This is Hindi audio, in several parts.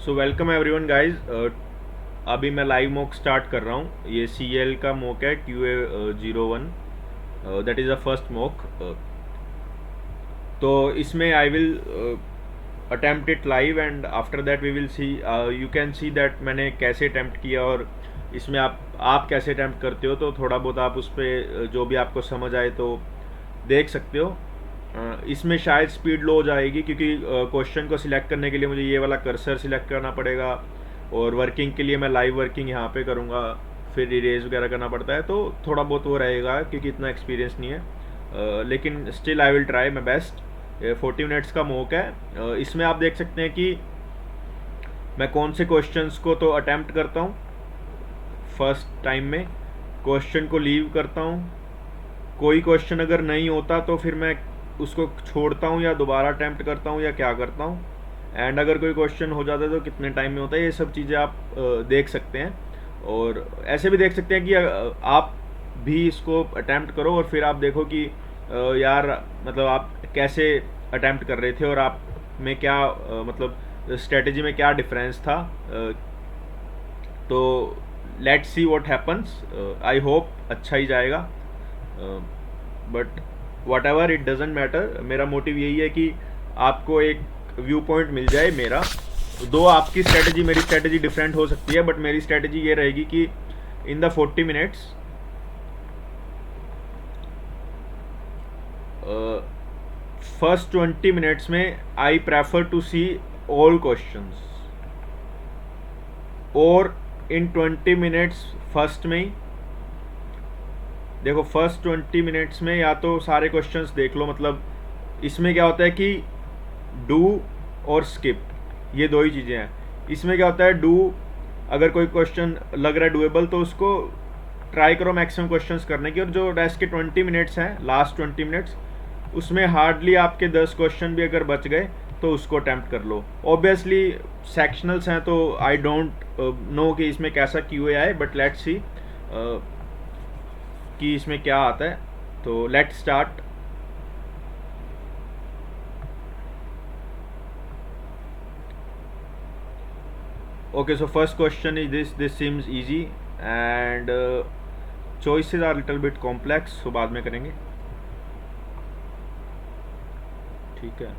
So welcome everyone guys. अभी मैं लाइव मॉक स्टार्ट कर रहा हूँ। ये CL का मॉक है QA01। That is a first mock. तो इसमें I will attempt it live and after that we will see, you can see that मैंने कैसे अटेम्प्ट किया और इसमें आप कैसे अटेम्प्ट करते हो। तो थोड़ा बहुत आप उस पर जो भी आपको समझ आए तो देख सकते हो। इसमें शायद स्पीड लो हो जाएगी क्योंकि क्वेश्चन को सिलेक्ट करने के लिए मुझे ये वाला कर्सर सिलेक्ट करना पड़ेगा और वर्किंग के लिए मैं लाइव वर्किंग यहाँ पे करूँगा, फिर इरेज वगैरह करना पड़ता है। तो थोड़ा बहुत वो रहेगा क्योंकि इतना एक्सपीरियंस नहीं है, लेकिन still I will try my best. 40 minutes का मॉक है। इसमें आप देख सकते हैं कि मैं कौन से क्वेश्चंस को तो अटैम्प्ट करता हूँ फर्स्ट टाइम में, क्वेश्चन को लीव करता हूँ, कोई क्वेश्चन अगर नहीं होता तो फिर मैं उसको छोड़ता हूँ या दोबारा अटैम्प्ट करता हूँ या क्या करता हूँ, एंड अगर कोई क्वेश्चन हो जाता है तो कितने टाइम में होता है। ये सब चीज़ें आप देख सकते हैं और ऐसे भी देख सकते हैं कि आप भी इसको अटैम्प्ट करो और फिर आप देखो कि यार मतलब आप कैसे अटैम्प्ट कर रहे थे और आप में क्या मतलब स्ट्रेटजी में क्या डिफरेंस था। तो let's see what happens. I hope अच्छा ही जाएगा, but what ever it doesn't matter. मेरा मोटिव यही है कि आपको एक व्यू पॉइंट मिल जाए मेरा। दो आपकी स्ट्रेटजी मेरी स्ट्रेटजी डिफरेंट हो सकती है, बट मेरी स्ट्रेटजी ये रहेगी कि in the 40 minutes first 20 minutes में I prefer to see all questions, और इन 20 मिनट्स फर्स्ट में ही देखो, फर्स्ट 20 मिनट्स में या तो सारे क्वेश्चंस देख लो। मतलब इसमें क्या होता है कि डू और स्किप, ये दो ही चीज़ें हैं। इसमें क्या होता है, डू अगर कोई क्वेश्चन लग रहा है डूएबल तो उसको ट्राई करो मैक्सिमम क्वेश्चंस करने की, और जो रेस्ट के 20 मिनट्स हैं, लास्ट 20 मिनट्स, उसमें हार्डली आपके 10 क्वेश्चन भी अगर बच गए तो उसको अटैम्प्ट कर लो। ऑब्वियसली सेक्शनल्स हैं तो आई डोंट नो कि इसमें कैसा QA आए, बट लेट्स सी कि इसमें क्या आता है। तो let's start. Okay, so first question is this. This seems easy and choices are little bit complex, so बाद में करेंगे, ठीक है।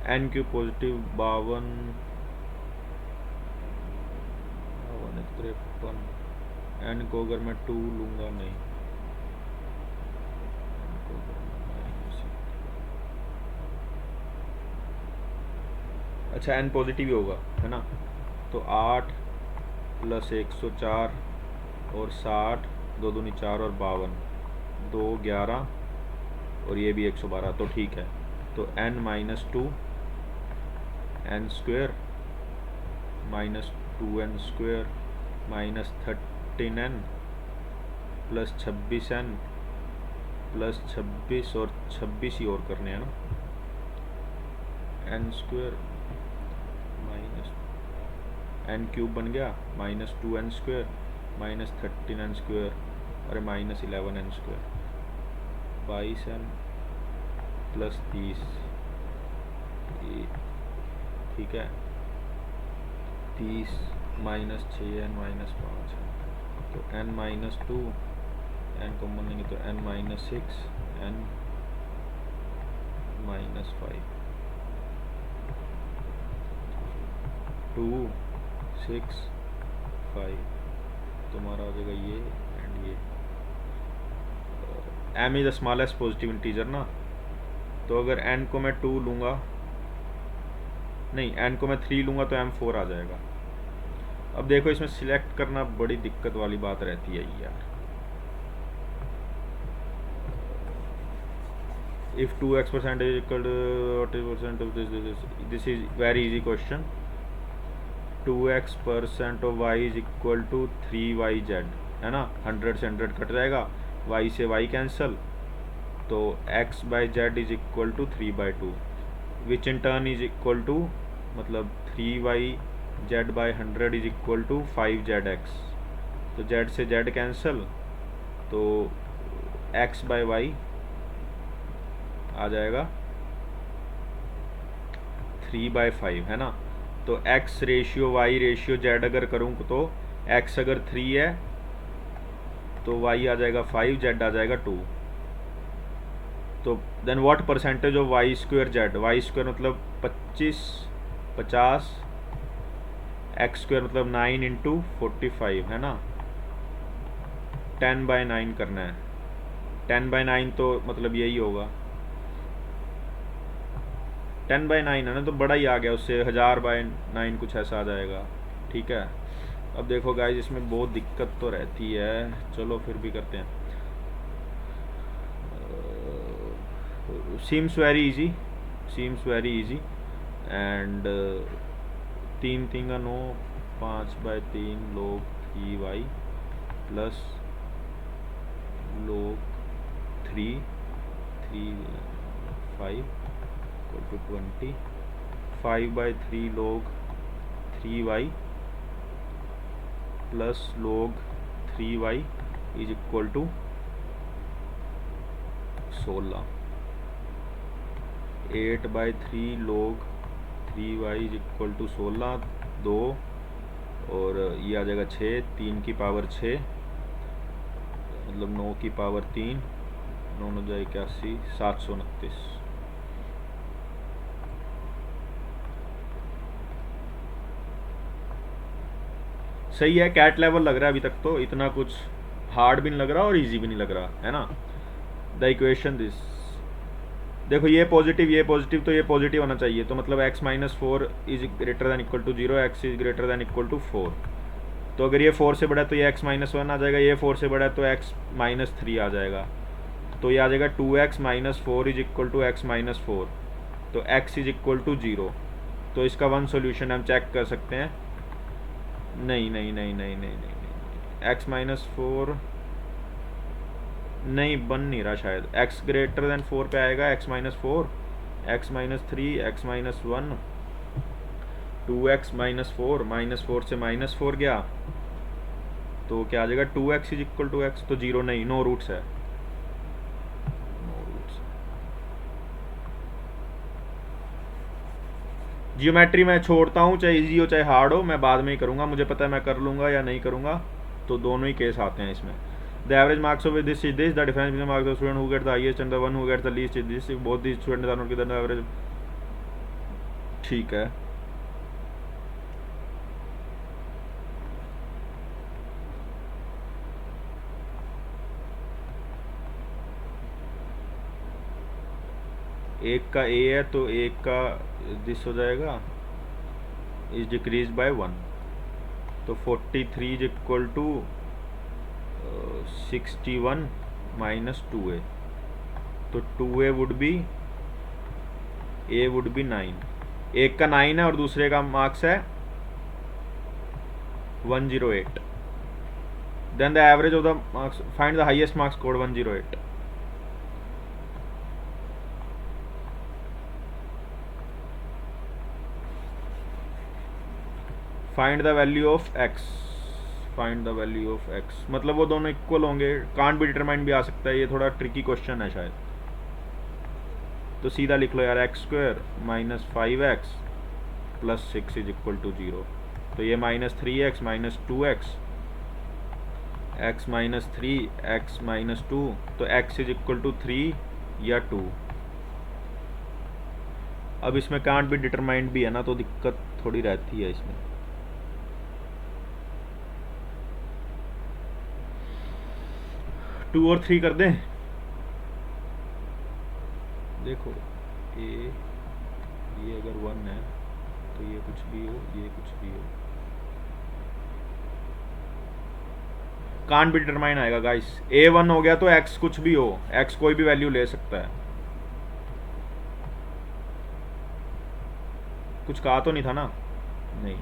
N Q positive 52, 53। एन को अगर मैं 2 लूँगा, नहीं, एन को अगर मैं अच्छा एन पॉजिटिव ही होगा, है ना। तो 8 + 104 और 60, 2 दूनी 4 और 52, 2 11 और ये भी 112, तो ठीक है। तो n - 2 n square -2n² -13n + 26n + 26 और 26 ही और करने हैं ना। n स्क्वेयर n³ बन गया, -2n² -13n² अरे -11n², 22n + 30, ठीक है। 30 -6n -5, तो n - 2, n को बनेंगे तो n - 6 n - 5, 2 6 5, तुम्हारा हो जाएगा ये एंड ये। m is the smallest positive integer ना, तो अगर n को मैं 2 लूँगा, नहीं n को मैं 3 लूँगा तो m4 आ जाएगा। अब देखो इसमें सिलेक्ट करना बड़ी दिक्कत वाली बात रहती है यार। if 2x% is equal to 40% of this is very easy question। 2x% of y is equal to 3yz, है ना। 100 से 100 कट जाएगा, y से y कैंसल, तो x/z is equal to 3/2, which in turn is equal to मतलब 3yz by 100 is equal to 5zx। तो z से z कैंसिल, तो x बाई वाई आ जाएगा 3/5, है ना। तो x ratio y ratio z अगर करूँ तो x अगर 3 है तो y आ जाएगा 5, z आ जाएगा 2। तो then what percentage of Y square Z, Y square मतलब 25, 50, एक्स स्क्वेयर मतलब 9 इंटू 45, है ना। 10/9 करना है, 10/9 तो मतलब यही होगा, 10/9 है ना, तो बड़ा ही आ गया, उससे 1000/9 कुछ ऐसा आ जाएगा। ठीक है। अब देखो गाइस इसमें बहुत दिक्कत तो रहती है, चलो फिर भी करते हैं। Seems very easy, seems very easy and 3 का 9, 5/3 log 3y plus log 3 5 equal to 20, 5/3 log 3y plus log 3y is equal to 16, 8/3 log 3y is equal to 16, 2 और ये आ जाएगा 6, 3 की पावर 6 मतलब 9 की पावर 3, 9 हो जाए 81, 729। सही है, कैट लेवल लग रहा है अभी तक, तो इतना कुछ हार्ड भी नहीं लग रहा और इजी भी नहीं लग रहा, है ना। द इक्वेशन दिस, देखो ये पॉजिटिव तो ये पॉजिटिव होना चाहिए, तो मतलब x minus 4 is greater than equal to 0, x is greater than equal to 4। तो अगर ये 4 से बड़ा है तो ये x माइनस 1 आ जाएगा, ये 4 से बड़ा है तो x माइनस 3 आ जाएगा, तो ये आ जाएगा 2x minus 4 is equal to x minus 4, तो x इज इक्वल टू 0। तो इसका वन सोल्यूशन हम चेक कर सकते हैं, नहीं नहीं नहीं नहीं नहीं नहीं, x माइनस 4 नहीं बन नहीं रहा शायद, x ग्रेटर देन 4 पे आएगा, x minus 4, x minus 3, x minus 1, 2x minus 4, minus 4 से माइनस 4 गया तो क्या आ जाएगा 2x is equal to x, तो 0 नहीं, नो रूट्स है, नो रूट्स। जियोमेट्री मैं छोड़ता हूँ, चाहे इजी हो चाहे हार्ड हो, मैं बाद में ही करूँगा, मुझे पता है मैं कर लूँगा या नहीं करूँगा, तो दोनों ही केस आते हैं इसमें। The average marks of this is this. The difference between the marks of the student who gets the highest and the one who gets the least is this. If both these students are not given the average, ठीक है। एक का a है तो एक का दिस हो जाएगा, इज डिक्रीज बाय 1, तो 43 is equal to 61 minus 2a, तो 2a would be, a would be 9, एक का 9 है और दूसरे का मार्क्स है 108। Then the average of the marks, find the highest marks scored 108। Find the value of x, find the value of x मतलब वो दोनों इक्वल होंगे, कांट बी डिटरमाइंड भी आ सकता है, ये थोड़ा ट्रिकी क्वेश्चन है शायद, तो सीधा लिख लो यार, X square minus 5x plus 6 is equal to 0, तो ये minus 3x minus 2x, x minus 3 x minus 2, तो x इज इक्वल टू 3 या 2। अब इसमें कांट बी डिटरमाइंड भी है ना, तो दिक्कत थोड़ी रहती है इसमें। टू और 3 कर दें, देखो ये अगर 1 है तो ये कुछ भी हो, ये कुछ भी हो, कांट बी डिटरमाइन आएगा गाइस। a1 हो गया तो x कुछ भी हो, x कोई भी वैल्यू ले सकता है, कुछ कहा तो नहीं था ना, नहीं।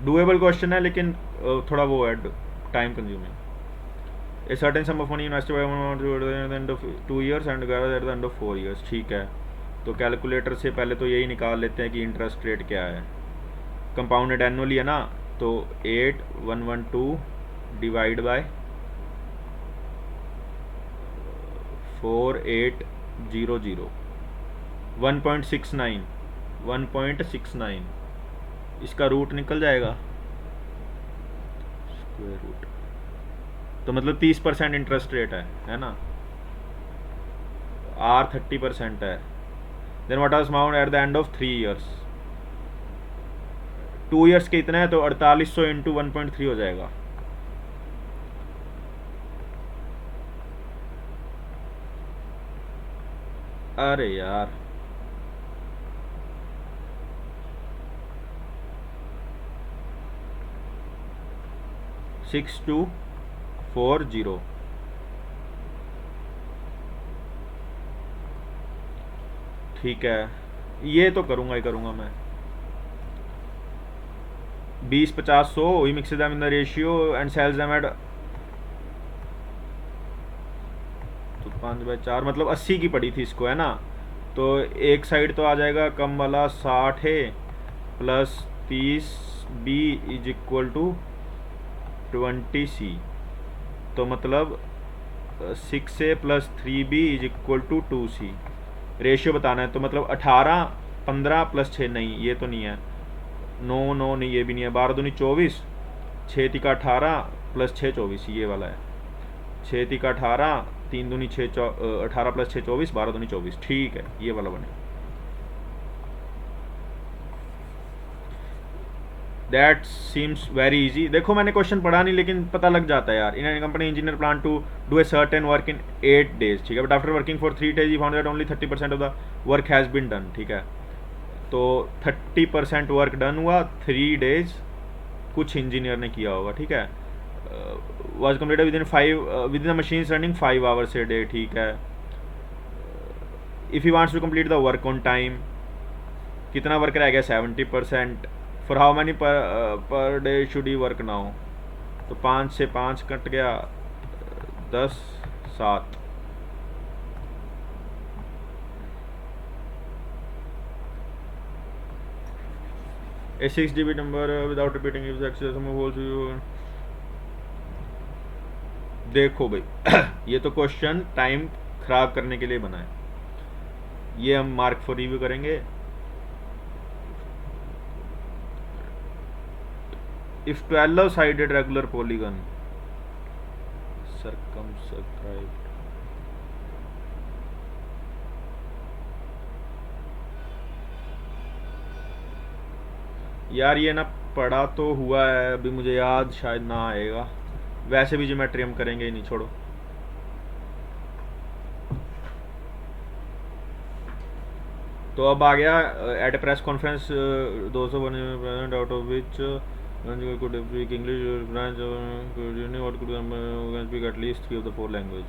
डूएबल क्वेश्चन है लेकिन थोड़ा वो है time consuming. A certain some of money invested by eight the end of 2 years and guaranteed eight the end of 4 years। ठीक है, तो कैलकुलेटर से पहले तो यही निकाल लेते हैं कि इंटरेस्ट रेट क्या है। कंपाउंडेड एनुअली है ना, तो 8112 डिवाइड बाय 4800 1.69 इसका रूट निकल जाएगा, स्क्वायर रूट, तो मतलब 30% इंटरेस्ट रेट है ना। आर 30% है। Then what was amount at the end of 3 years। 2 years के इतना है तो 4800 इंटू 1.3 हो जाएगा। अरे यार, सिक्स 240। ठीक है, ये तो करूँगा ही करूँगा मैं। 20 50 100 ही mix them in the ratio and sells them at, तो 5/4 मतलब 80 की पड़ी थी इसको, है ना। तो एक साइड तो आ जाएगा कम वाला 60 है plus 30B is equal to 20C, तो मतलब 6A plus 3B is equal to 2C। Ratio बताना है, तो मतलब 18 15 प्लस 6 नहीं, ये तो नहीं है, 9 9 नहीं, ये भी नहीं है, 12 दूनी 24, 6 तिका 18 प्लस 6 24, ये वाला है। 6 तिका 18, 3 दूनी 6 18 प्लस 6 24, 12 दूनी 24। ठीक है, ये वाला बने। That seems very easy. देखो मैंने क्वेश्चन पढ़ा नहीं लेकिन पता लग जाता है यार। In any company engineer plan to do a certain work in 8 days। ठीक है, but after working for 3 days he found that only 30% of the work has been done. ठीक है, तो 30% वर्क डन हुआ 3 days, कुछ इंजीनियर ने किया होगा। ठीक है, was completed within machine running 5 hours a day। ठीक है, if you wants to complete the work on time, कितना वर्क रह गया 70%। For how many per day should he work now, तो 5 से 5 कट गया, 10 7। A 6 digit number without repeating is access some holes you। देखो भाई ये तो क्वेश्चन टाइम खराब करने के लिए बना है, ये हम मार्क फॉर रिव्यू करेंगे। If 12-sided regular polygon circumscribed, यार ये ना पढ़ा तो हुआ है, अभी मुझे याद शायद ना आएगा। वैसे भी ज्योमेट्री हम करेंगे ही नहीं, छोड़ो। तो अब आ गया at a press conference 201 out of which could speak English, French, what could can speak at least 3 of the 4 language।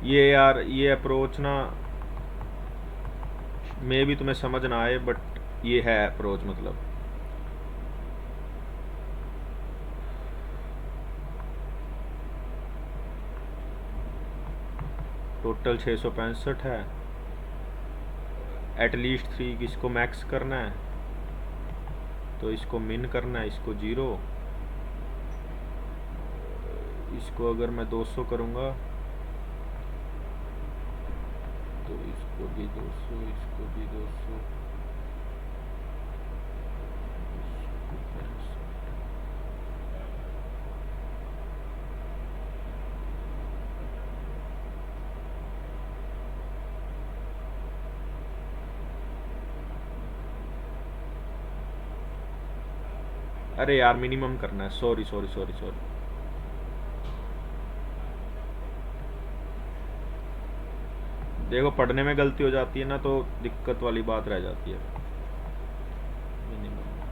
ये यार ये अप्रोच ना मे भी तुम्हें समझ ना आए, बट ये है अप्रोच। मतलब टोटल 665 है, एटलीस्ट 3 इसको मैक्स करना है, तो इसको मिन करना है, इसको 0, इसको अगर मैं 200 करूँगा तो इसको भी 200, इसको भी 200, अरे यार मिनिमम करना है, सॉरी सॉरी सॉरी सॉरी। देखो पढ़ने में गलती हो जाती है ना, तो दिक्कत वाली बात रह जाती है। मिनिमम,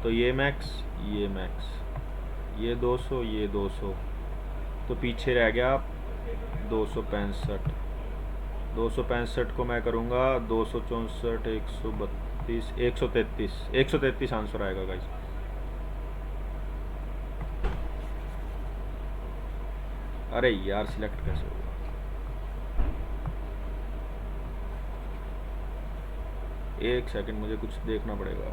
तो ये मैक्स, ये मैक्स, ये 200, ये 200, तो पीछे रह गया 265। 265 को मैं करूँगा 264, 132, 133, 133 आंसर आएगा गाइस। अरे यार सिलेक्ट कैसे होगा? एक सेकंड, मुझे कुछ देखना पड़ेगा।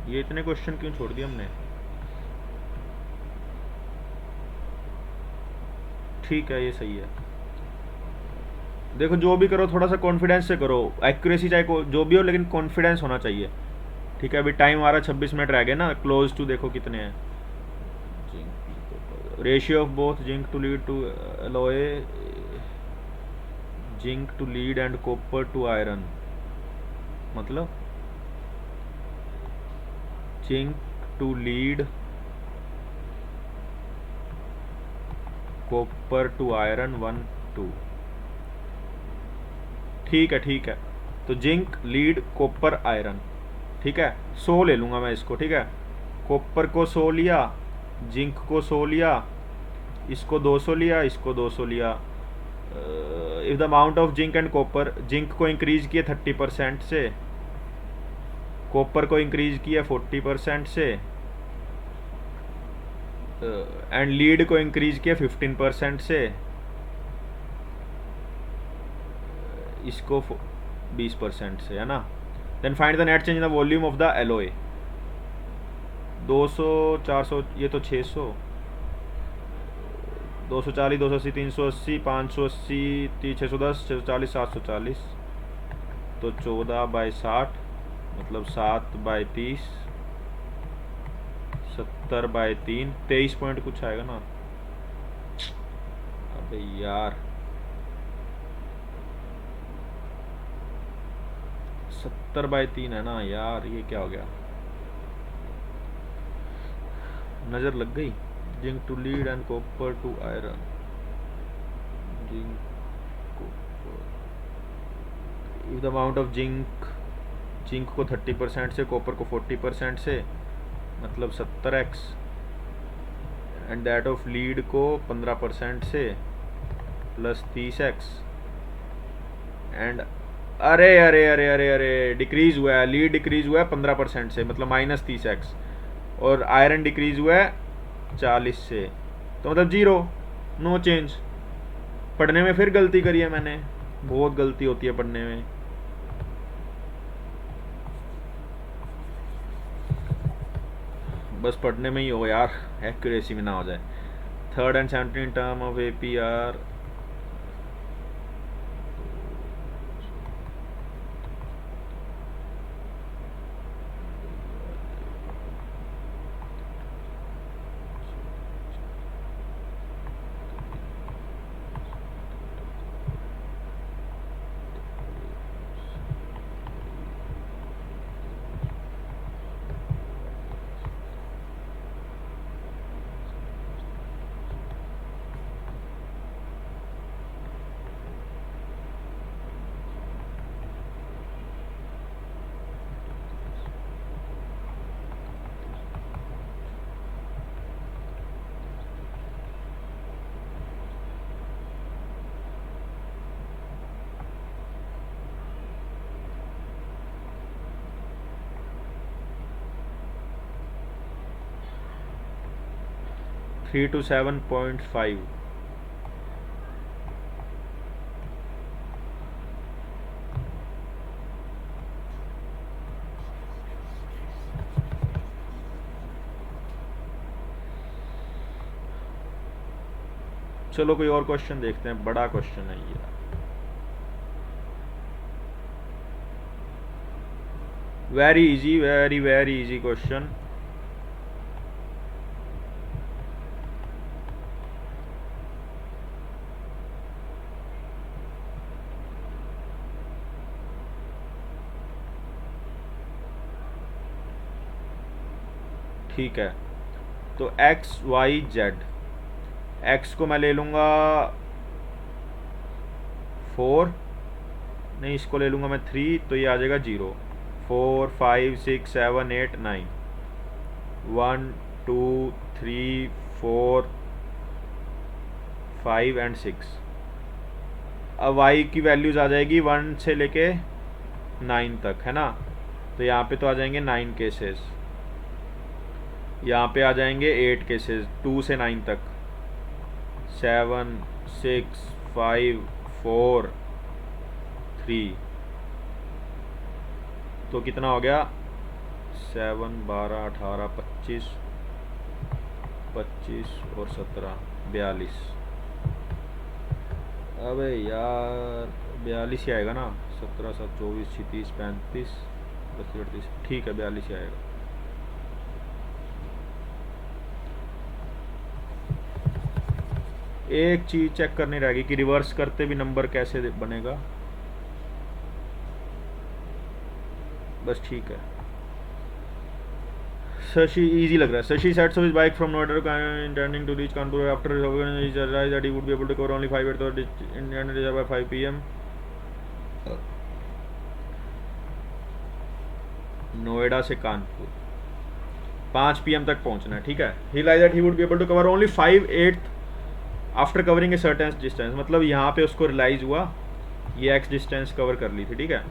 ये इतने क्वेश्चन क्यों छोड़ दिए हमने? ठीक है, ये सही है। देखो जो भी करो थोड़ा सा कॉन्फिडेंस से करो, एक्यूरेसी चाहे जो भी हो, लेकिन कॉन्फिडेंस होना चाहिए। ठीक है, अभी टाइम हमारा 26 मिनट रह गए ना। क्लोज टू देखो कितने हैं। Ratio of both zinc to lead to alloy, zinc to lead and copper to iron, मतलब zinc to lead, copper to iron 1 2। ठीक है ठीक है, तो जिंक लीड कॉपर आयरन, ठीक है 100 ले लूँगा मैं इसको। ठीक है, कॉपर को 100 लिया, जिंक को 100 लिया, इसको 200 लिया, इसको 200 लिया। If the amount of zinc and copper, zinc को इंक्रीज किया 30% से, कॉपर को इंक्रीज किया 40% से, एंड लीड को इंक्रीज किया 15% से, इसको 20% से, है ना। Then find the net change in the volume of the alloy. 200, 400, ये तो 600, 240, 280, 380, 580, 610, 640, 740, तो 14/60, मतलब 7/30, 70/3, 23 पॉइंट कुछ आएगा ना। अबे यार 70/3 है ना यार, ये क्या हो गया? नज़र लग गई। Zinc to lead and copper to iron, zinc copper, if the amount of zinc, zinc को 30% से, कॉपर को 40% से, मतलब 70x, and that of lead को 15% से प्लस 30x, एंड अरे अरे अरे अरे अरे डिक्रीज हुआ है, लीड डिक्रीज हुआ है 15% से, मतलब -30x, और आयरन डिक्रीज हुआ है 40 से, तो मतलब 0, नो चेंज। पढ़ने में फिर गलती करी है मैंने, बहुत गलती होती है पढ़ने में। बस पढ़ने में ही हो यार, एक्यूरेसी में ना हो जाए। 3rd and 17 term of APR, three to 7.5। चलो कोई और क्वेश्चन देखते हैं, बड़ा क्वेश्चन है ये। Very easy, very very easy question. ठीक है, तो एक्स वाई जेड, एक्स को मैं ले लूँगा 4, नहीं इसको ले लूँगा मैं 3, तो ये आ जाएगा 0, 4 5 6 7 8 9, 1 2 3 4 5 एंड 6। अब y की वैल्यूज़ आ जाएगी 1 से लेके 9 तक, है ना। तो यहाँ पे तो आ जाएंगे 9 केसेस, यहाँ पे आ जाएंगे 8 केसेस 2 से 9 तक, 7 6 5 4 3। तो कितना हो गया, 7 12 18 25 25 और 17 42। अबे यार 42 ही आएगा ना, 17 7 24 36 35 32 38, ठीक है 42 ही आएगा। एक चीज़ चेक करनी रहेगी कि रिवर्स करते भी नंबर कैसे बनेगा, बस ठीक है। शशि, इजी लग रहा है। Shashi sets his bike from Noida intending to reach Kanpur after he realized that he would be able to cover only 5 at the intended by 5 p.m. Noida से कानपुर 5 PM तक पहुंचना है, ठीक है। he realized that he would be able to cover only 5/8 after covering a certain distance, मतलब यहाँ पे उसको रियलाइज हुआ ये x डिस्टेंस कवर कर ली थी, ठीक है।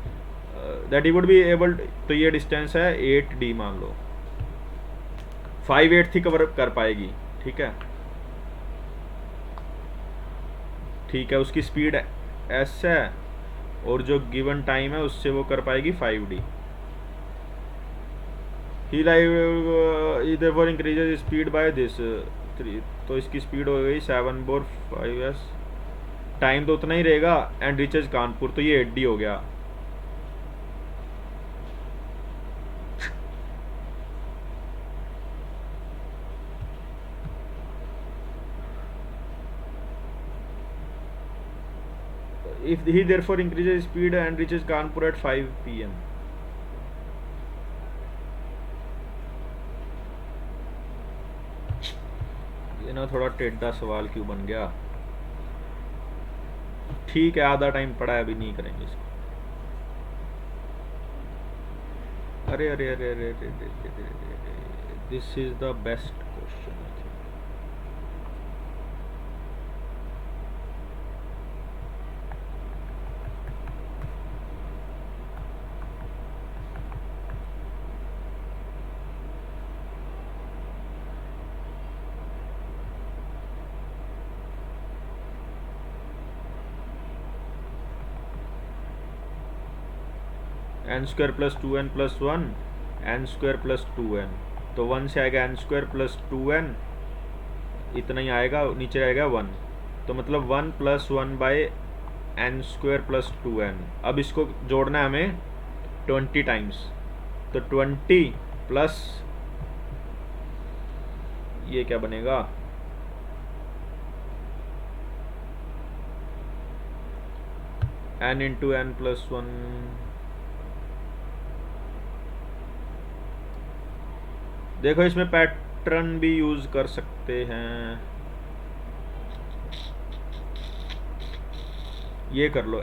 That he would be able, तो ये डिस्टेंस है 8d मान लो, 5/8 ही कवर कर पाएगी, ठीक है। ठीक है, उसकी स्पीड s है और जो गिवन टाइम है उससे वो कर पाएगी 5d। He therefore increases speed by this 3, तो इसकी स्पीड हो गई 7/5s, टाइम तो उतना ही रहेगा, एंड रीचेज कानपुर, तो ये 8d हो गया। If he therefore increases speed and reaches Kanpur at 5 PM, ये ना थोड़ा टेढ़ा सवाल क्यों बन गया, ठीक है आधा टाइम पड़ा है, अभी नहीं करेंगे इसको। अरे अरे अरे अरे अरे this is the best question. n square plus 2n plus 1 n square plus 2n, तो 1 से आएगा n स्क्वायर प्लस 2n, इतना ही आएगा, नीचे आएगा 1, तो मतलब 1 plus 1 by n square plus 2n। अब इसको जोड़ना है हमें 20 टाइम्स, तो 20 प्लस ये क्या बनेगा, n इंटू n प्लस 1, देखो इसमें पैटर्न भी यूज कर सकते हैं, ये कर लो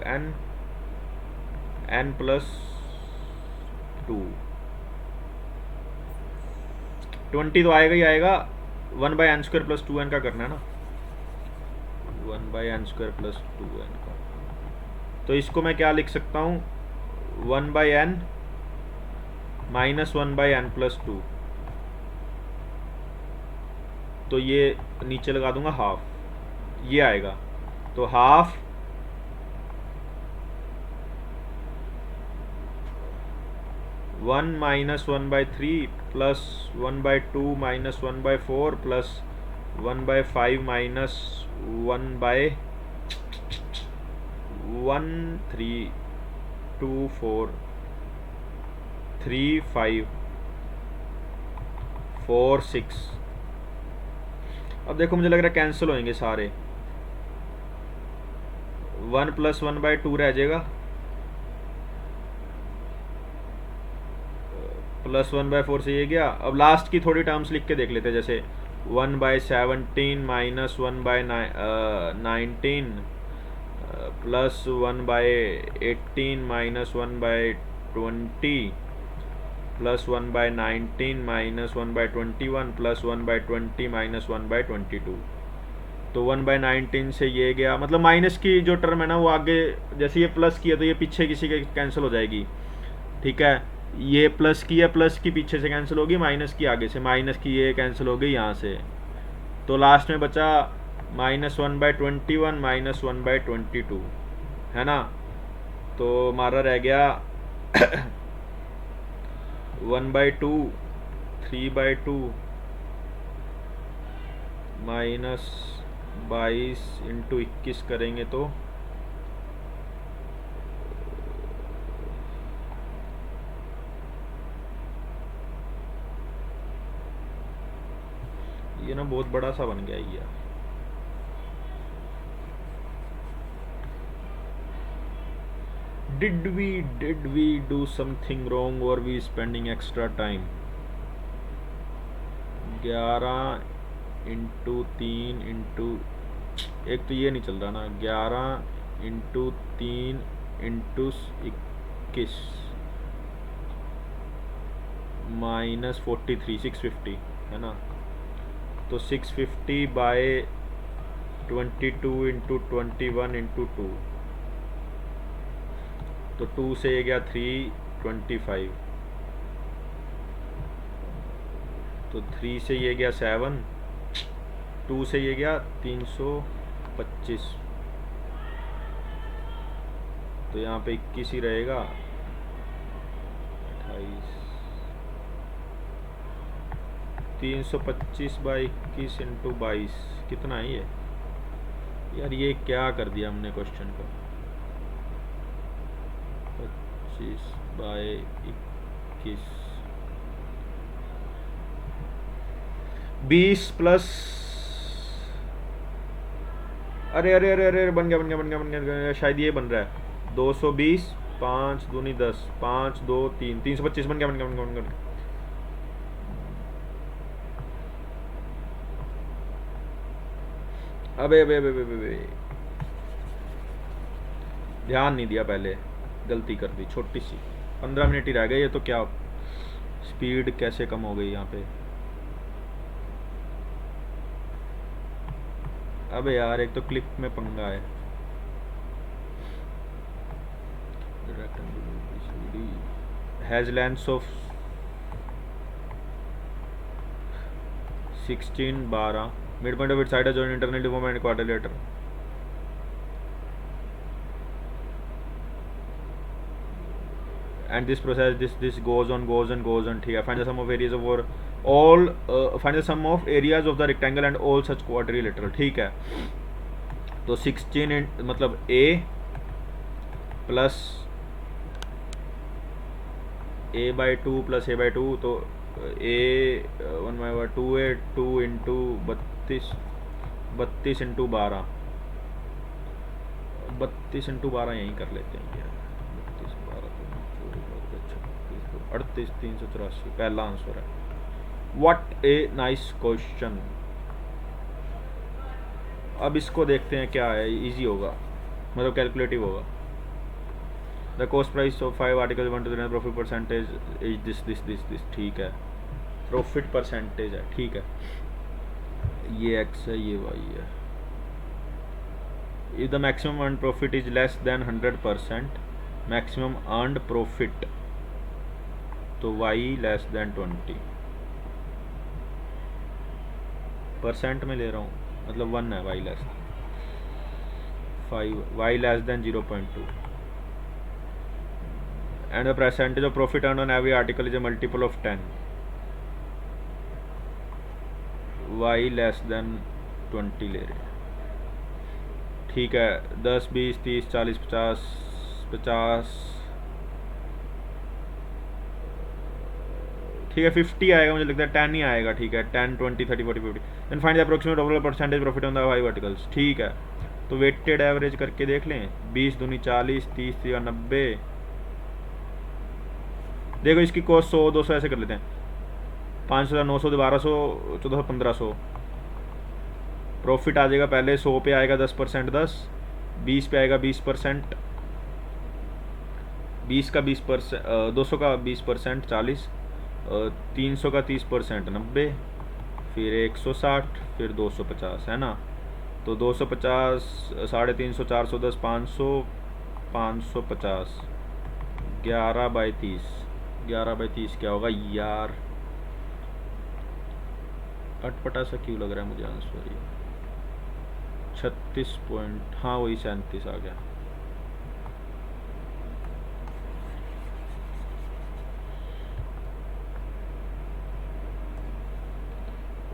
n प्लस 2, 20 तो आएगा ही आएगा, 1 by N square plus 2n का करना है ना, 1 by N square plus 2n का, तो इसको मैं क्या लिख सकता हूँ, 1 by n minus 1 by n plus 2, तो ये नीचे लगा दूंगा हाफ, ये आएगा, तो half 1 minus 1 by 3 plus 1 by 2 minus 1 by 4 plus 1 by 5 minus 1 by 1 3 2 4 3 5 4 6। अब देखो मुझे लग रहा है कैंसिल होंगे सारे, 1 प्लस 1 बाई 2 रह जाएगा, प्लस 1 बाई 4 से ये गया। अब लास्ट की थोड़ी टर्म्स लिख के देख लेते हैं, जैसे 1 by 17 minus 1 by 19 plus 1 by 18 minus 1 by 20 plus 1 by 19 minus 1 by 21 plus 1 by 20 minus 1 by 22। तो 1/19 से ये गया, मतलब माइनस की जो टर्म है ना वो आगे, जैसे ये प्लस की है तो ये पीछे किसी के कैंसिल हो जाएगी, ठीक है। ये प्लस की है, प्लस की पीछे से कैंसिल होगी, माइनस की आगे से, माइनस की ये कैंसिल हो गई यहाँ से, तो लास्ट में बचा -1/21 -1/22, है ना। तो हमारा रह गया 1/2, 3/2 -22 इंटू 21 करेंगे तो ये ना बहुत बड़ा सा बन गया ये। Did we do something wrong or we spending extra time? 11 into 3 into, एक तो ये नहीं चल रहा ना, 11 इंटू 3 इंटू 21 -43, 650, है ना। तो 650/22 इंटू 21 इंटू 2, तो 2 से ये गया 325, तो 3 से ये गया 7, 2 से ये गया 325, तो यहाँ पे 21 ही रहेगा, 28, 325/21 इंटू 22 कितना है ये यार, ये क्या कर दिया हमने क्वेश्चन को, 25/21, 20 प्लस, अरे अरे अरे अरे बन गया शायद ये बन रहा है 220, 5 दूनी 10, 5 2 3, 325 बन गया। अबे अबे अबे अबे अबे, ध्यान नहीं दिया पहले, गलती कर दी छोटी सी, 15 मिनट ही रह गए, ये तो क्या स्पीड कैसे कम हो गई यहाँ पे। अबे यार एक तो क्लिक में पंगा है। Has length of 16 12, mid point of it side join internal deform and quadrilateral, and this process this goes on, ठीक है। find the sum of areas of all find the sum of areas of the rectangle and all such quadrilateral, ठीक है। तो 16 मतलब a plus a/2 plus a/2, तो a 1/2 2 इंटू 32 इंटू 12, 32 इंटू 12 यहीं कर लेते हैं यार, 38 384 पहला आंसर है। What a nice question. अब इसको देखते हैं क्या है, इजी होगा, मतलब कैलकुलेटिव होगा। The cost price of 5 article 1 to 3, profit percentage is this, ठीक है। प्रॉफिट परसेंटेज है, ठीक है। ये एक्स है, ये वाई है। If the maximum earn profit is less than 100%, maximum earned profit, तो y लेस देन 20, परसेंट में ले रहा हूँ, मतलब 1 है, y less 5, y less than 0.2, and the percentage of profit earn on every article is a multiple of 10, y less than 20 ले रहे हैं, ठीक है। 10 20 30 40 50 50, ठीक है। 50 आएगा मुझे लगता है, 10 ही आएगा, ठीक है। 10 20 30 40 50, then find the approximate overall percentage profit on the 5 articles, ठीक है। तो वेटेड एवरेज करके देख लें, 20 दूनी 40, 30 3 90, देखो इसकी कॉस्ट 100 200 ऐसे कर लेते हैं, 500 900 1200 1400 1500, प्रॉफिट आ जाएगा पहले 100 पे आएगा 10%, 10 20 पे आएगा 20%, 20 का 20%, 200 का 20% 40, 300 का 30% 90, फिर 160, फिर 250, है ना। तो 250, 350, 410, 500, 550, 11/30, 11/30 क्या होगा यार? अटपटा सा क्यों लग रहा है मुझे आंसर ये? 36 पॉइंट, हाँ वही 37 आ गया।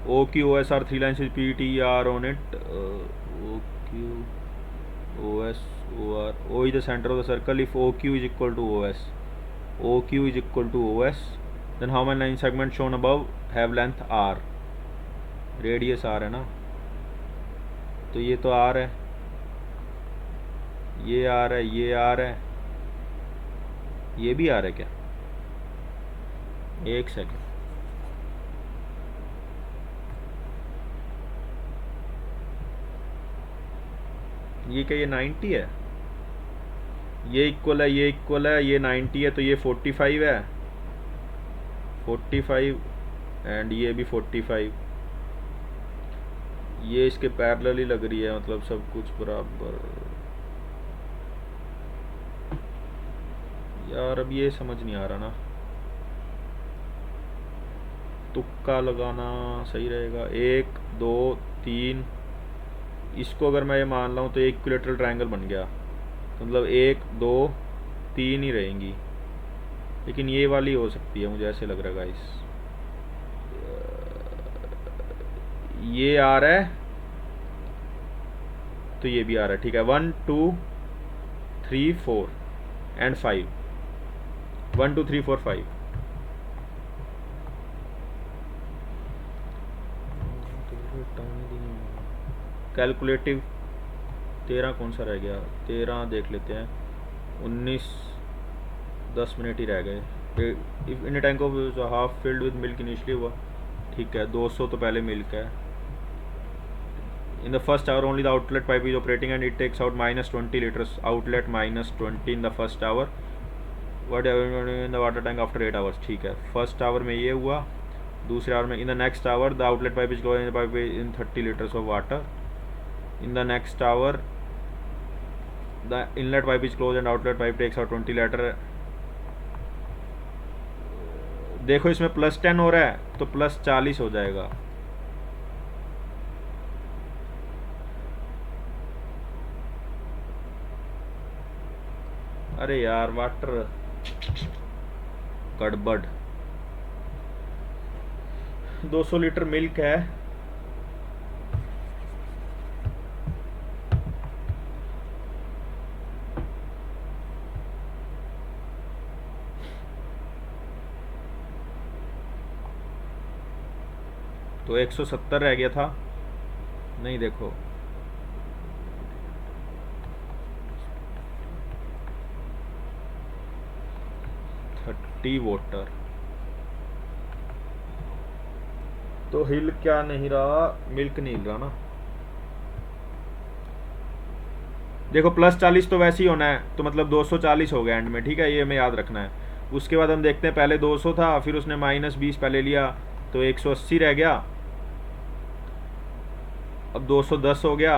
O Q O S R 3 lines with P T R on it. O Q O S O R. O is the center of the circle. If O Q is equal to O S, O Q is equal to O S, then how many line segments shown above have length R? Radius R है ना, तो ये तो R है, ये R है, ये R है, ये भी R है क्या? एक सेकेंड, ये क्या, ये 90 है, ये इक्वल है, ये इक्वल है, ये 90 है, तो ये 45 है, 45, एंड ये भी 45, ये इसके पैरेलल ही लग रही है, मतलब सब कुछ बराबर। यार अब ये समझ नहीं आ रहा ना, तुक्का लगाना सही रहेगा। 1 2 3, इसको अगर मैं ये मान लाऊँ तो एक इक्विलेटरल ट्रायंगल बन गया, तो मतलब 1 2 3 ही रहेंगी, लेकिन ये वाली हो सकती है, मुझे ऐसे लग रहा है गाइस। ये आ रहा है, तो ये भी आ रहा है, ठीक है। 1 2 3 4 एंड 5, 1 2 3 4 5। कैलकुलेटिव 13 कौन सा रह गया, 13 देख लेते हैं, 19, 10 मिनट ही रह गए। If in tank of half filled with milk initially हुआ, ठीक है, 200 तो पहले मिल्क है। In the first hour only the outlet pipe is operating and it takes out -20 litres, outlet -20 in the first hour, what in the water tank after 8 hours, ठीक है। फर्स्ट आवर में ये हुआ, दूसरे आवर में, in the next hour the outlet pipe is close in the pipe in 30 litres of water, in the next hour the inlet pipe is closed and outlet pipe takes out 20 liter। देखो इसमें +10 हो रहा है तो +40 हो जाएगा, अरे यार वाटर गड़बड़। 200 लीटर मिल्क है, तो 170 रह गया था, नहीं देखो, वाटर, तो हिल क्या नहीं रहा, मिल्क नहीं हिल रहा ना। देखो +40 तो वैसे ही होना है, तो मतलब 240 हो गया एंड में, ठीक है, ये हमें याद रखना है। उसके बाद हम देखते हैं, पहले 200 था, फिर उसने -20 पहले लिया, तो 180 रह गया, अब 210 हो गया,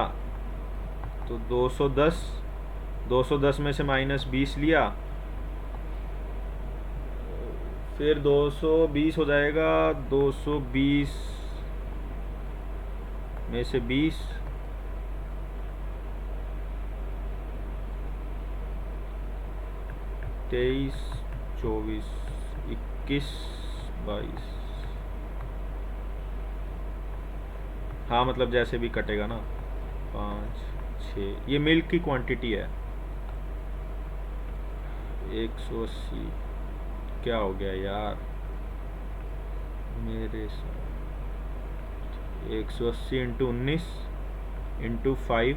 तो 210 में से -20 लिया, फिर 220 हो जाएगा, 220 में से 20, 23 24 21 22, हाँ मतलब जैसे भी कटेगा ना, 5 6, ये मिल्क की क्वांटिटी है। 180 क्या हो गया यार मेरे साथ, 180 into 19 into 5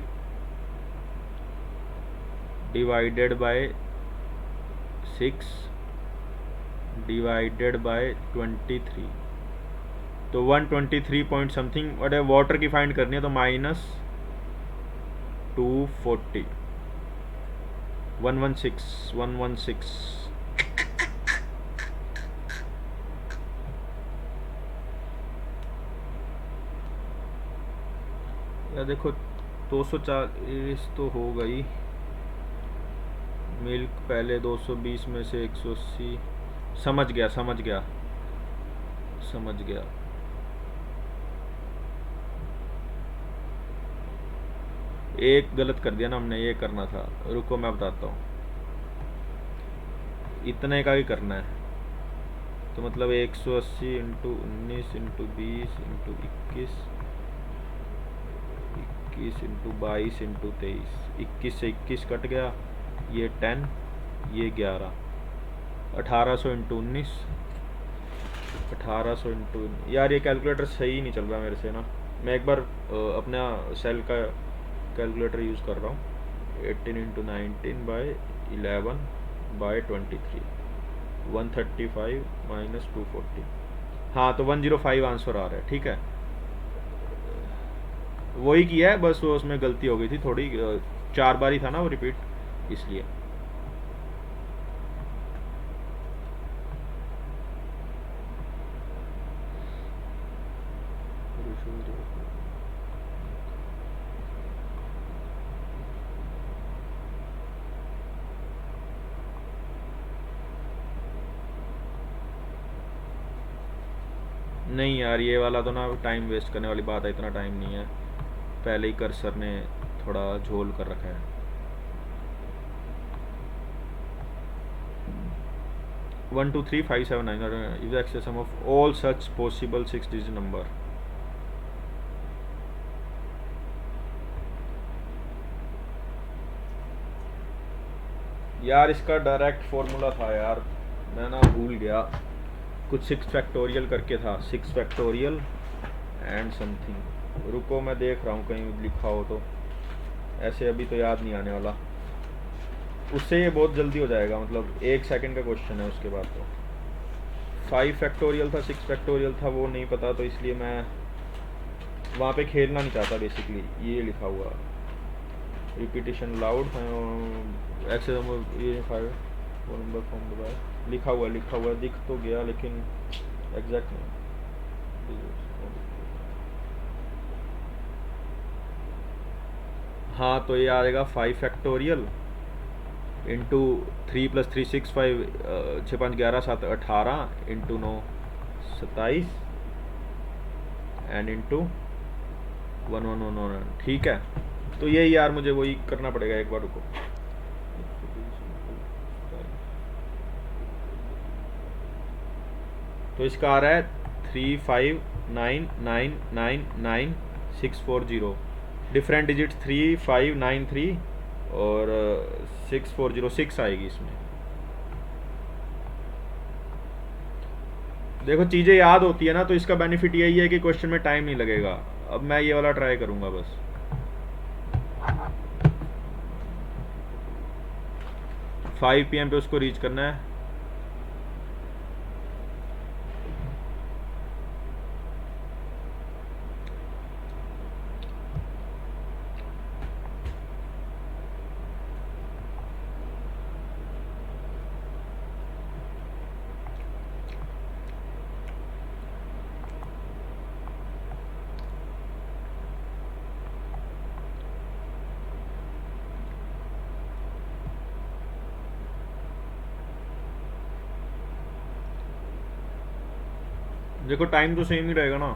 divided by 6 divided by 23, तो 123 पॉइंट समथिंग, वट है वाटर की फाइंड करनी है, तो -240, 116 या देखो 240 तो हो गई। मिल्क पहले 220 में से 180। समझ गया समझ गया समझ गया। एक गलत कर दिया ना हमने, ये करना था। रुको मैं बताता हूँ। इतने का ही करना है। तो मतलब 180 into 19 into 20 into 21, 21 into 22 into 23, 21 से 21 कट गया, ये 10, ये 11, 1800 इंटू 19, 1800 इंटू। यार ये कैलकुलेटर सही नहीं चल रहा मेरे से ना। मैं एक बार अपना सेल का कैलकुलेटर यूज़ कर रहा हूँ। 18 इंटू 19 बाई 11 बाई 23, 135 माइनस 240। हाँ तो 105 आंसर आ रहा है, ठीक है। वही किया है, बस वो उसमें गलती हो गई थी थोड़ी। 4 बार ही था ना वो रिपीट, इसलिए। नहीं यार ये वाला तो ना टाइम वेस्ट करने वाली बात है, इतना टाइम नहीं है। पहले ही कर्सर ने थोड़ा झोल कर रखा है। 123579 is the excess sum of all such possible 6 digit number। यार इसका डायरेक्ट फॉर्मूला था यार, मैं ना भूल गया। कुछ 6 फैक्टोरियल करके था, 6 फैक्टोरियल एंड समथिंग। रुको मैं देख रहा हूँ कहीं लिखा हो तो। ऐसे अभी तो याद नहीं आने वाला। उससे ये बहुत जल्दी हो जाएगा, मतलब 1 सेकंड का क्वेश्चन है। उसके बाद तो 5 फैक्टोरियल था, 6 फैक्टोरियल था, वो नहीं पता, तो इसलिए मैं वहाँ पे खेलना नहीं चाहता बेसिकली। ये लिखा हुआ रिपीटिशन लाउड एक्सेस, ये 5 नंबर फॉर्म बाय, लिखा हुआ दिख तो गया लेकिन एग्जैक्ट नहीं। हाँ तो ये आएगा 5 factorial into 3 + 3 6 5 6 5 11 7 18 into 9 27 and into 1 1 1 1। ठीक है, तो यही यार मुझे वही करना पड़ेगा एक बार, रुको। तो इसका आ रहा है 359999640। डिफरेंट डिजिट्स 3593 और 6406 आएगी इसमें। देखो चीज़ें याद होती है ना, तो इसका बेनिफिट यही है कि क्वेश्चन में टाइम नहीं लगेगा। अब मैं ये वाला ट्राई करूँगा बस। 5 PM पे उसको रीच करना है। देखो टाइम तो सेम ही रहेगा ना।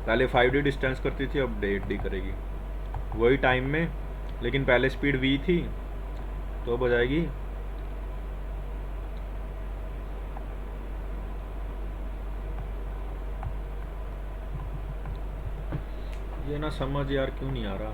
पहले 5D डिस्टेंस करती थी, अब 8D करेगी वही टाइम में, लेकिन पहले स्पीड v थी तो अब हो जाएगी। ये ना समझ यार क्यों नहीं आ रहा।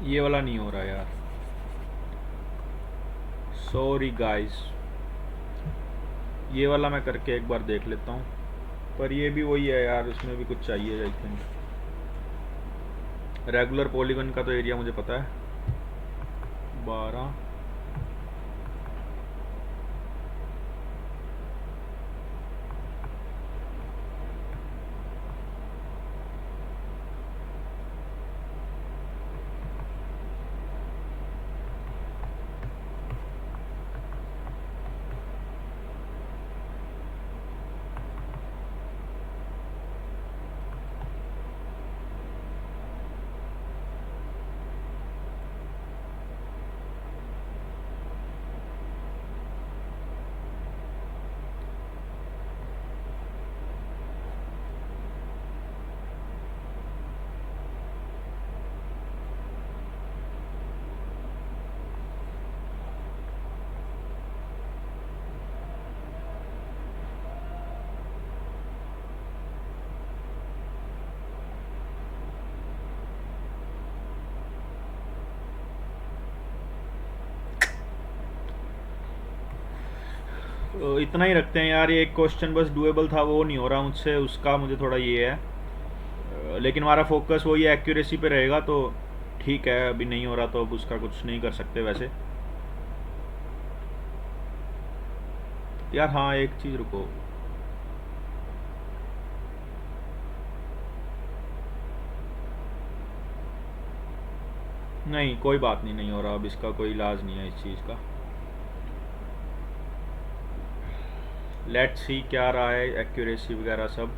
ये वाला नहीं हो रहा यार, सॉरी गाइस। ये वाला मैं करके एक बार देख लेता हूँ, पर ये भी वही है यार, इसमें भी कुछ चाहिए आई थिंक। रेगुलर पॉलीगन का तो एरिया मुझे पता है, 12। तो इतना ही रखते हैं यार, ये एक क्वेश्चन बस डुएबल था, वो नहीं हो रहा मुझसे, उसका मुझे थोड़ा ये है। लेकिन हमारा फोकस वही एक्यूरेसी पे रहेगा, तो ठीक है। अभी नहीं हो रहा तो अब उसका कुछ नहीं कर सकते वैसे यार। हाँ एक चीज़ रुको, नहीं कोई बात नहीं, नहीं हो रहा अब, इसका कोई इलाज नहीं है इस चीज़ का। लेट्स सी क्या रहा है एक्यूरेसी वगैरह सब।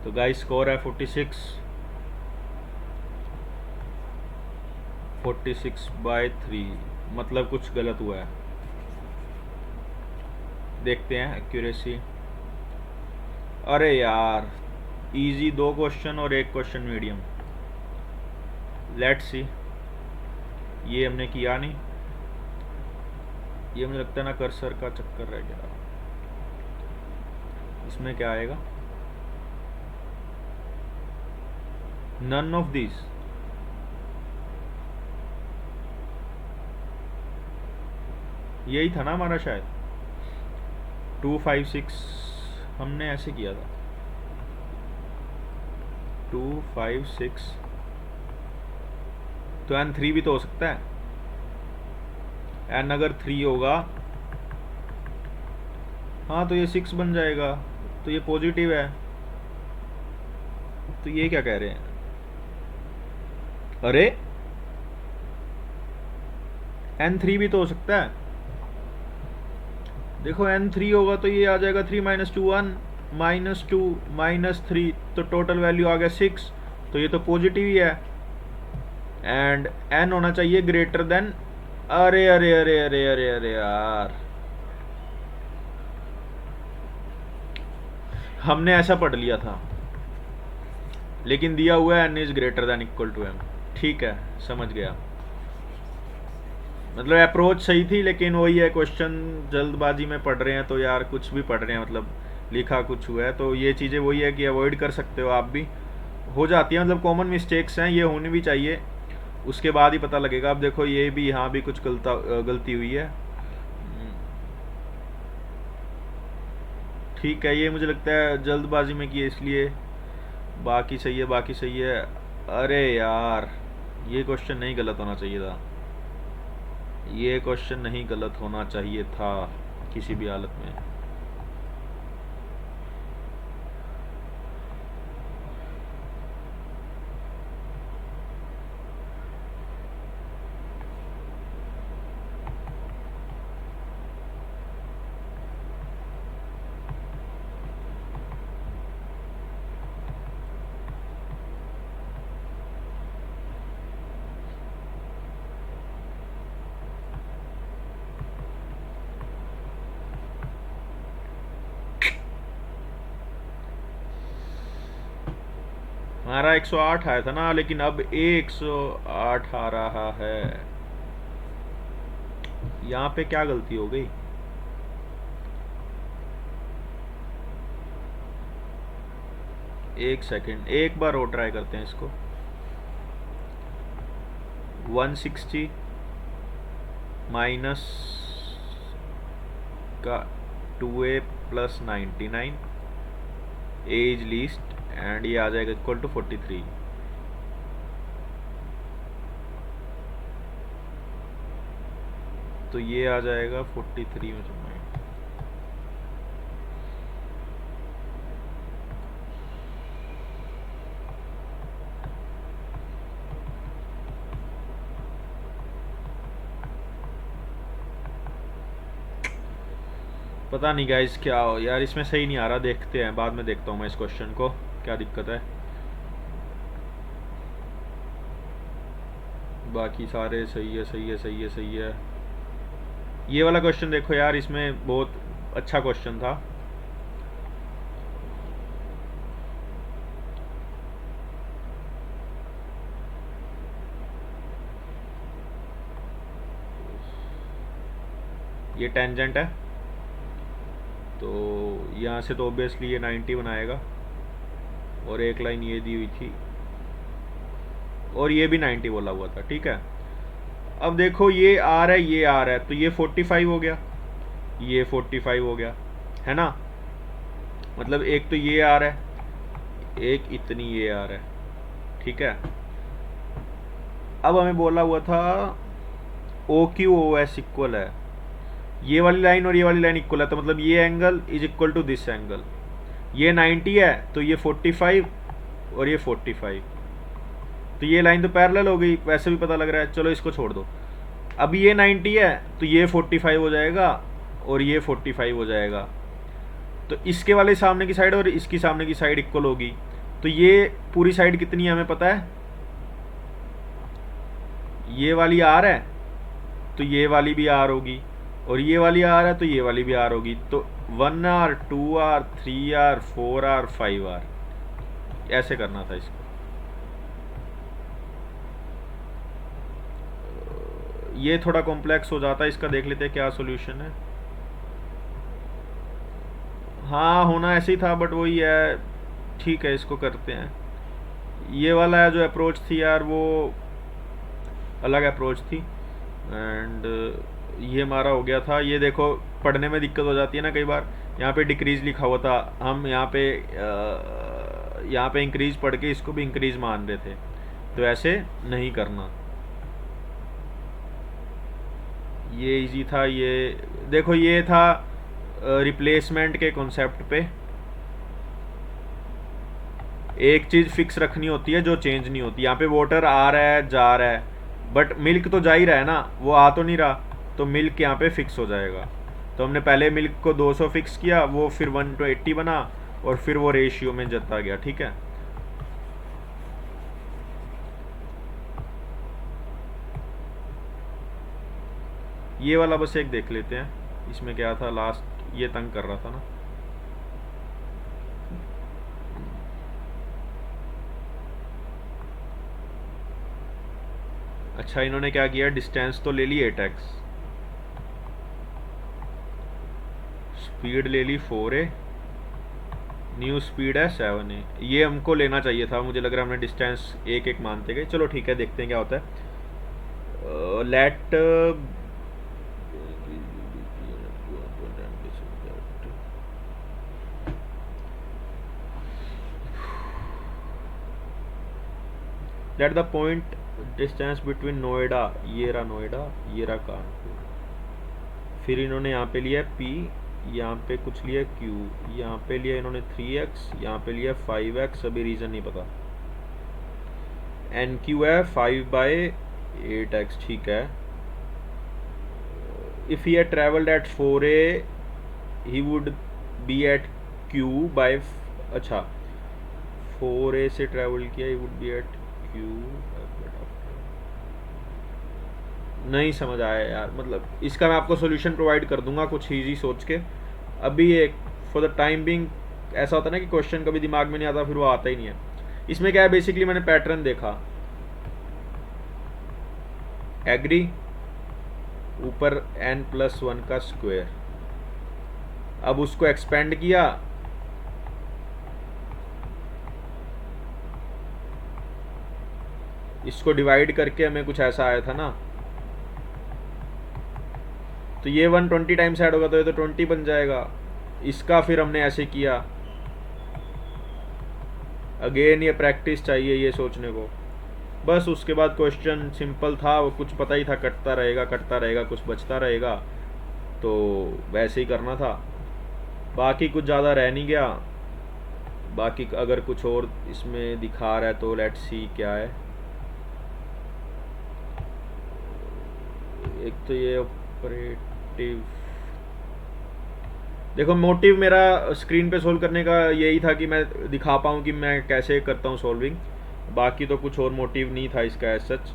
तो गाइस स्कोर है 46/3, मतलब कुछ गलत हुआ है। देखते हैं एक्यूरेसी। अरे यार, इजी 2 क्वेश्चन और 1 क्वेश्चन मीडियम। लेट्स सी, ये हमने किया नहीं। ये मुझे लगता है ना कर्सर का चक्कर रह गया। इसमें क्या आएगा? None of this. यही था ना हमारा शायद, 2 5 6 हमने ऐसे किया था, 2 5 6। तो n3 भी तो हो सकता है। n अगर 3 होगा, हाँ तो ये 6 बन जाएगा, तो ये पॉजिटिव है। तो ये क्या कह रहे हैं? अरे n3 भी तो हो सकता है। देखो n3 होगा तो ये आ जाएगा 3 - 2 1 -2 -3, तो टोटल वैल्यू आ गया 6। तो ये तो पॉजिटिव ही है। एंड n होना चाहिए ग्रेटर देन, अरे अरे अरे अरे अरे अरे यार, हमने ऐसा पढ़ लिया था, लेकिन दिया हुआ है n is greater than equal to m। ठीक है, समझ गया। मतलब अप्रोच सही थी, लेकिन वही है, क्वेश्चन जल्दबाजी में पढ़ रहे हैं तो यार कुछ भी पढ़ रहे हैं, मतलब लिखा कुछ हुआ है, तो ये चीज़ें वही है कि अवॉइड कर सकते हो आप भी, हो जाती है, मतलब कॉमन मिस्टेक्स हैं, ये होनी भी चाहिए, उसके बाद ही पता लगेगा। अब देखो ये भी, यहाँ भी कुछ गलती हुई है। ठीक है, ये मुझे लगता है जल्दबाजी में की है इसलिए। बाकी सही है, बाकी सही है। अरे यार, ये क्वेश्चन नहीं गलत होना चाहिए था, ये क्वेश्चन नहीं गलत होना चाहिए था किसी भी हालत में। हमारा 108 आया था ना, लेकिन अब 108 आ रहा है। यहाँ पे क्या गलती हो गई? एक सेकेंड, एक बार और ट्राई करते हैं इसको। 160 माइनस का 2a plus 99, as least, and ये आ जाएगा इक्वल टू 43। तो ये आ जाएगा 43 में से पता नहीं गाइस क्या हो यार, इसमें सही नहीं आ रहा। देखते हैं, बाद में देखता हूँ मैं इस क्वेश्चन को क्या दिक्कत है। बाकी सारे सही है, सही है, सही है, सही है। ये वाला क्वेश्चन देखो यार, इसमें बहुत अच्छा क्वेश्चन था। ये टेंजेंट है, तो यहाँ से तो ऑब्वियसली ये 90 बनाएगा, और एक लाइन ये दी हुई थी, और ये भी 90 बोला हुआ था। ठीक है, अब देखो ये आ रहा है, ये आ रहा है, तो ये 45 हो गया, ये 45 हो गया, है ना। मतलब एक तो ये आ रहा है, एक इतनी ये आ रहा है। ठीक है, अब हमें बोला हुआ था O Q O S equal है, ये वाली लाइन और ये वाली लाइन इक्वल है, तो मतलब ये angle is equal to this angle. ये 90 है, तो ये 45 और ये 45, तो ये लाइन तो पैरेलल हो गई, वैसे भी पता लग रहा है। चलो इसको छोड़ दो। अब ये 90 है, तो ये 45 हो जाएगा और ये 45 हो जाएगा, तो इसके वाले सामने की साइड और इसकी सामने की साइड इक्वल होगी। तो ये पूरी साइड कितनी है हमें पता है, ये वाली आर है, तो ये वाली भी आर होगी, और ये वाली आर है, तो ये वाली भी आर होगी। तो 1R 2R 3R 4R 5R, ऐसे करना था इसको। ये थोड़ा कॉम्प्लेक्स हो जाता है, इसका देख लेते हैं क्या सॉल्यूशन है। हाँ होना ऐसे ही था, बट वही है। ठीक है, इसको करते हैं। ये वाला जो अप्रोच थी यार, वो अलग अप्रोच थी, एंड ये हमारा हो गया था। ये देखो पढ़ने में दिक्कत हो जाती है ना कई बार। यहाँ पे डिक्रीज लिखा हुआ था, हम यहाँ पे इंक्रीज पढ़ के इसको भी इंक्रीज मान रहे थे, तो ऐसे नहीं करना। ये इजी था। ये देखो, ये था रिप्लेसमेंट के कॉन्सेप्ट पे। एक चीज़ फिक्स रखनी होती है जो चेंज नहीं होती। यहाँ पे वाटर आ रहा है, जा रहा है, बट मिल्क तो जा ही रहा है ना, वो आ तो नहीं रहा, तो मिल्क यहाँ पे फिक्स हो जाएगा। तो हमने पहले मिल्क को 200 फिक्स किया, वो फिर 1:80 बना, और फिर वो रेशियो में जता गया। ठीक है, ये वाला बस एक देख लेते हैं, इसमें क्या था लास्ट, ये तंग कर रहा था ना। अच्छा, इन्होंने क्या किया, डिस्टेंस तो ले ली 8x, स्पीड ले ली 4a, न्यू स्पीड है 7a। ये हमको लेना चाहिए था, मुझे लग रहा है हमने डिस्टेंस एक एक मानते गए। चलो ठीक है, देखते हैं क्या होता है। Let let the point distance between Noida, ये रहा नोएडा, ये रहा कानपुर। फिर इन्होंने यहाँ पे लिया P, यहाँ पे कुछ लिया Q, यहाँ पे लिया इन्होंने 3x, यहाँ पे लिया 5x, अभी रीज़न नहीं पता। NQ है 5/8x। ठीक है, if he had traveled at 4a he would be at Q by, अच्छा 4a से ट्रैवल किया, he would be at Q। नहीं समझ आया यार, मतलब इसका मैं आपको सॉल्यूशन प्रोवाइड कर दूंगा कुछ इजी सोच के। अभी एक फॉर द टाइम बिंग ऐसा होता है ना कि क्वेश्चन कभी दिमाग में नहीं आता, फिर वो आता ही नहीं है। इसमें क्या है, बेसिकली मैंने पैटर्न देखा, एग्री, ऊपर n+1 का स्क्वायर, अब उसको एक्सपेंड किया, इसको डिवाइड करके हमें कुछ ऐसा आया था ना, तो ये 120 टाइम्स ऐड होगा तो ये तो 20 बन जाएगा। इसका फिर हमने ऐसे किया। अगेन ये प्रैक्टिस चाहिए ये सोचने को। बस उसके बाद क्वेश्चन सिंपल था, वो कुछ पता ही था, कटता रहेगा कुछ बचता रहेगा, तो वैसे ही करना था। बाकी कुछ ज़्यादा रह नहीं गया। बाकी अगर कुछ और इसमें दिखा रहा है तो लेट्स सी क्या है। एक तो ये ऑपरेटिव, देखो मोटिव मेरा स्क्रीन पे सोल्व करने का यही था कि मैं दिखा पाऊँ कि मैं कैसे करता हूँ सॉल्विंग। बाकी तो कुछ और मोटिव नहीं था इसका एज सच।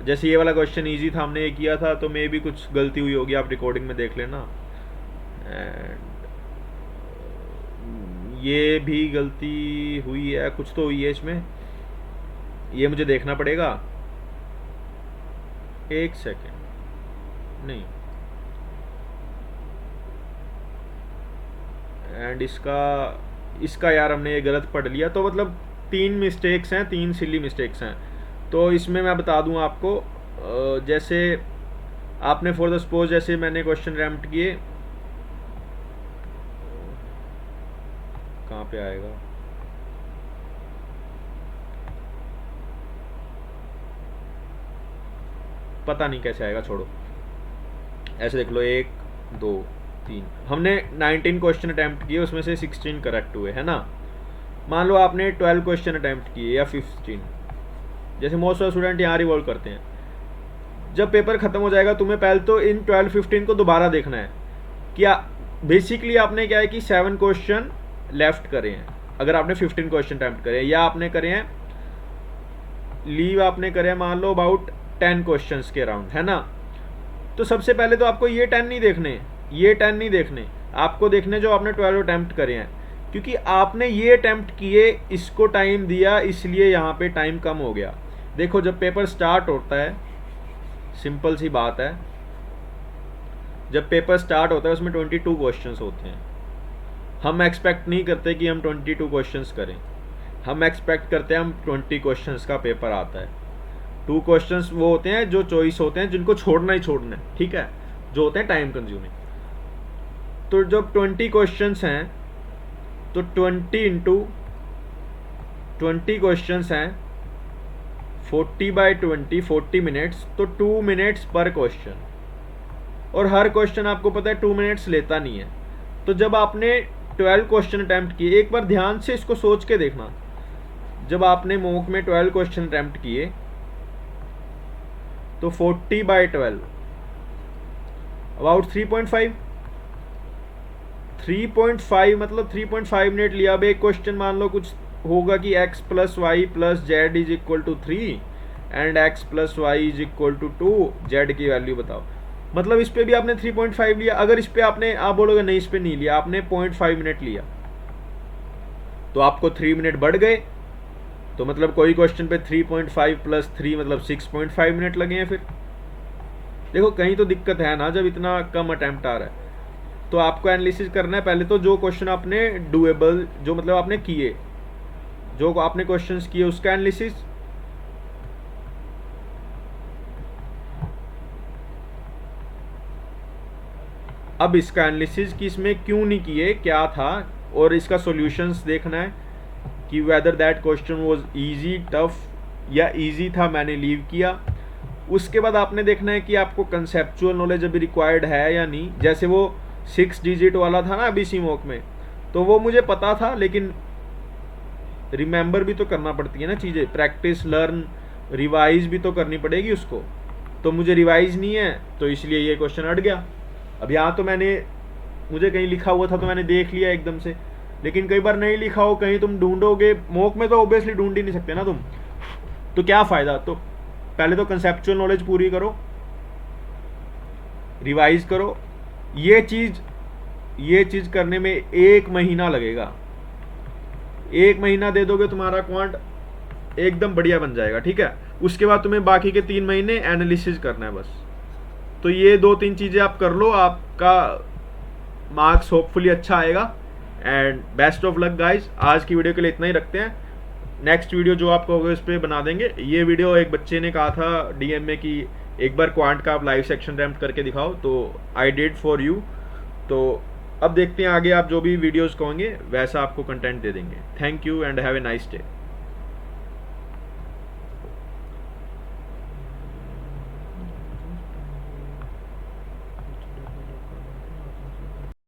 जैसे ये वाला क्वेश्चन इजी था, हमने ये किया था, तो मे भी कुछ गलती हुई होगी, आप रिकॉर्डिंग में देख लेना। एंड ये भी गलती हुई है, कुछ तो हुई है इसमें, ये मुझे देखना पड़ेगा। एक सेकेंड, नहीं, एंड इसका यार हमने ये गलत पढ़ लिया, तो मतलब 3 मिस्टेक्स हैं, 3 सिली मिस्टेक्स हैं। तो इसमें मैं बता दूं आपको, जैसे आपने फॉर द सपोज जैसे मैंने क्वेश्चन अटेम्प्ट किए, कहाँ पे आएगा, पता नहीं कैसे आएगा, छोड़ो, ऐसे देख लो, 1 2 3, हमने 19 क्वेश्चन अटेम्प्ट किए, उसमें से 16 करेक्ट हुए, है ना। मान लो आपने 12 क्वेश्चन अटेम्प्ट किए या 15, जैसे मोस्ट ऑफ स्टूडेंट यहाँ रिवॉल्व करते हैं। जब पेपर खत्म हो जाएगा, तुम्हें पहले तो इन 12-15 को दोबारा देखना है। क्या बेसिकली आपने क्या है कि 7 क्वेश्चन लेफ्ट करे हैं, अगर आपने 15 क्वेश्चन अटेम्प्ट करे हैं, या आपने करे हैं लीव, आपने करे हैं मान लो अबाउट 10 क्वेश्चन के अराउंड, है ना। तो सबसे पहले तो आपको ये 10 नहीं देखने, ये 10 नहीं देखने, आपको देखने जो आपने 12 अटेम्प्ट करे हैं, क्योंकि आपने ये अटेम्प्ट किए, इसको टाइम दिया, इसलिए यहाँ पे टाइम कम हो गया। देखो जब पेपर स्टार्ट होता है, सिंपल सी बात है, जब पेपर स्टार्ट होता है उसमें 22 क्वेश्चंस होते हैं। हम एक्सपेक्ट नहीं करते कि हम 22 क्वेश्चंस करें, हम एक्सपेक्ट करते हैं हम 20 क्वेश्चंस का पेपर आता है। 2 क्वेश्चंस वो होते हैं जो चॉइस होते हैं, जिनको छोड़ना ही छोड़ना है, ठीक है, जो होते हैं टाइम कंज्यूमिंग। तो जब 20 क्वेश्चंस हैं, तो 20 इंटू 20 क्वेश्चंस हैं, 40/20, 40 मिनट्स, तो 2 मिनट्स पर क्वेश्चन, और हर क्वेश्चन आपको पता है 2 मिनट्स लेता नहीं है। तो जब आपने 12 क्वेश्चन अटैम्प्ट किए, एक बार ध्यान से इसको सोच के देखना, जब आपने मॉक में 12 क्वेश्चन अटैम्प्ट किए, तो 40/12 अबाउट 3.5 मतलब 3.5 मिनट लिया। अब एक क्वेश्चन मान लो कुछ होगा कि x + y + z = 3 and x + y = 2, z की वैल्यू बताओ, मतलब इस पे भी आपने 3.5 लिया। अगर इस पे आपने, आप बोलोगे नहीं इस पे नहीं लिया, आपने 0.5 मिनट लिया, तो आपको 3 मिनट बढ़ गए। तो मतलब कोई क्वेश्चन पे 3.5 + 3 मतलब 6.5 मिनट लगे हैं। फिर देखो कहीं तो दिक्कत है ना, जब इतना कम अटेम्प्ट आ रहा है। तो आपको एनालिसिस करना है पहले तो, जो क्वेश्चन आपने डूएबल, जो मतलब आपने किए, जो आपने क्वेश्चंस किए, उसका एनालिसिस। अब इसका एनालिसिस कि इसमें क्यों नहीं किए, क्या था, और इसका सॉल्यूशंस देखना है कि whether that question was easy, tough, या इजी था मैंने लीव किया। उसके बाद आपने देखना है कि आपको कंसेप्चुअल नॉलेज अभी रिक्वायर्ड है या नहीं। जैसे वो 6 डिजिट वाला था ना अभी सी मॉक में, तो वो मुझे पता था, लेकिन रिमेंबर भी तो करना पड़ती है ना चीज़ें, प्रैक्टिस, लर्न, रिवाइज भी तो करनी पड़ेगी उसको। तो मुझे रिवाइज नहीं है, तो इसलिए ये क्वेश्चन अट गया। अब यहाँ तो मुझे कहीं लिखा हुआ था तो मैंने देख लिया एकदम से, लेकिन कई बार नहीं लिखा हो, कहीं तुम ढूंढोगे, मॉक में तो ऑब्वियसली ढूंढ ही नहीं सकते ना तुम, तो क्या फ़ायदा। तो पहले तो कंसेप्चुअल नॉलेज पूरी करो, रिवाइज करो। ये चीज़ करने में 1 महीना लगेगा। 1 महीना दे दोगे, तुम्हारा क्वांट एकदम बढ़िया बन जाएगा, ठीक है। उसके बाद तुम्हें बाकी के 3 महीने एनालिसिस करना है बस। तो ये 2-3 चीज़ें आप कर लो, आपका मार्क्स होपफुली अच्छा आएगा। And best of luck guys. आज की वीडियो के लिए इतना ही रखते हैं। नेक्स्ट वीडियो जो आप कहोगे उस पर बना देंगे। ये वीडियो एक बच्चे ने कहा था डीएम में कि एक बार क्वांट का आप लाइव सेक्शन अटेम्प्ट करके दिखाओ, तो आई डिड फॉर यू। तो अब देखते हैं आगे आप जो भी वीडियोस कहोगे वैसा आपको कंटेंट दे देंगे। Thank you and have a nice day.